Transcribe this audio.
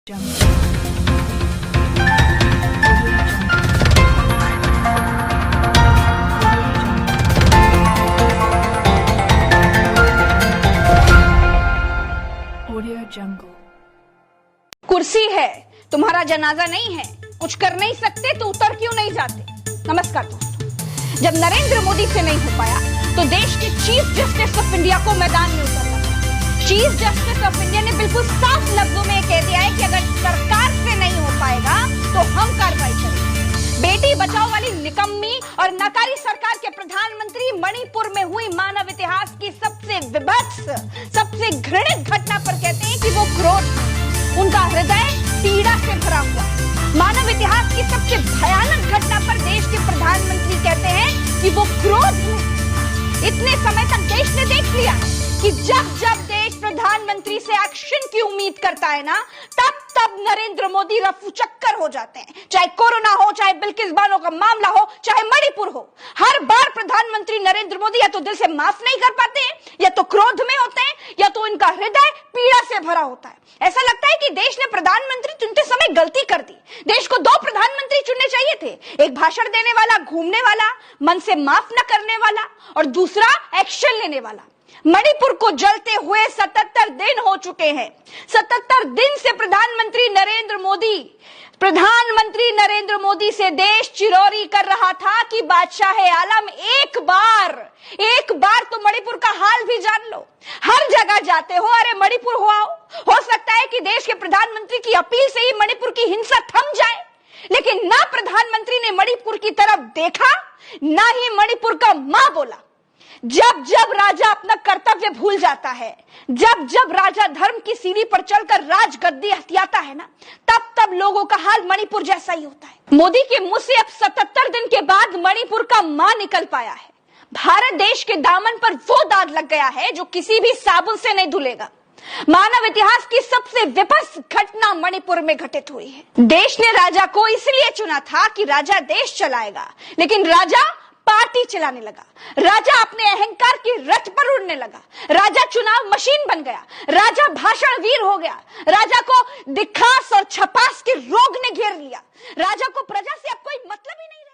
Audio Jungle। कुर्सी है, तुम्हारा जनाजा नहीं है। कुछ कर नहीं सकते तो उतर क्यों नहीं जाते। नमस्कार दोस्तों, जब नरेंद्र मोदी से नहीं हो पाया तो देश के चीफ जस्टिस ऑफ इंडिया को मैदान में उतरना पड़ा। चीफ जस्टिस ऑफ इंडिया ने बिल्कुल साफ लफ्जों में कह दिया है कि अगर सरकार से नहीं हो पाएगा तो हम कार्रवाई करेंगे। बेटी बचाओ वाली निकम्मी और नकारी सरकार के प्रधानमंत्री मणिपुर में हुई मानव इतिहास की सबसे विभत्स, सबसे घृणित घटना पर कहते हैं कि वो क्रोध, उनका हृदय पीड़ा से भरा हुआ। मानव इतिहास की सबसे भयानक घटना पर देश के प्रधानमंत्री कहते हैं कि वो क्रोध है। इतने समय तक देश ने देख लिया कि जब जब देश प्रधानमंत्री से एक्शन की उम्मीद करता है ना, तब तब नरेंद्र मोदी रफू चक्कर हो जाते हैं। चाहे कोरोना हो, चाहे बिल्किस बानो का मामला हो, चाहे मणिपुर हो, हर बार प्रधानमंत्री नरेंद्र मोदी या तो दिल से माफ नहीं कर पाते हैं, या तो क्रोध में होते हैं, या तो इनका हृदय पीड़ा से भरा होता है। ऐसा लगता है कि देश ने प्रधानमंत्री चुनते समय गलती कर दी। देश को दो प्रधानमंत्री चुनने चाहिए थे, एक भाषण देने वाला, घूमने वाला, मन से माफ न करने वाला, और दूसरा एक्शन लेने वाला। मणिपुर को जलते हुए 77 दिन हो चुके हैं। 77 दिन से प्रधानमंत्री नरेंद्र मोदी से देश चिरौरी कर रहा था कि बादशाह आलम एक बार तो मणिपुर का हाल भी जान लो। हर जगह जाते हो, अरे मणिपुर हो आओ। हो सकता है कि देश के प्रधानमंत्री की अपील से ही मणिपुर की हिंसा थम जाए, लेकिन ना प्रधानमंत्री ने मणिपुर की तरफ देखा, ना ही मणिपुर का मां बोला। जब जब राजा अपना कर्तव्य भूल जाता है, जब जब राजा धर्म की सीढ़ी पर चलकर राजगद्दी हथियाता है ना, तब तब लोगों का हाल मणिपुर जैसा ही होता है। मोदी के मुंह से अब 77 दिन के बाद मणिपुर का मां निकल पाया है। भारत देश के दामन पर वो दाग लग गया है जो किसी भी साबुन से नहीं धुलेगा। मानव इतिहास की सबसे विभत्स घटना मणिपुर में घटित हुई है। देश ने राजा को इसलिए चुना था कि राजा देश चलाएगा, लेकिन राजा पार्टी चलाने लगा। राजा अपने अहंकार की रथ पर उड़ने लगा। राजा चुनाव मशीन बन गया। राजा भाषण वीर हो गया। राजा को दिखास और छपास के रोग ने घेर लिया। राजा को प्रजा से अब कोई मतलब ही नहीं।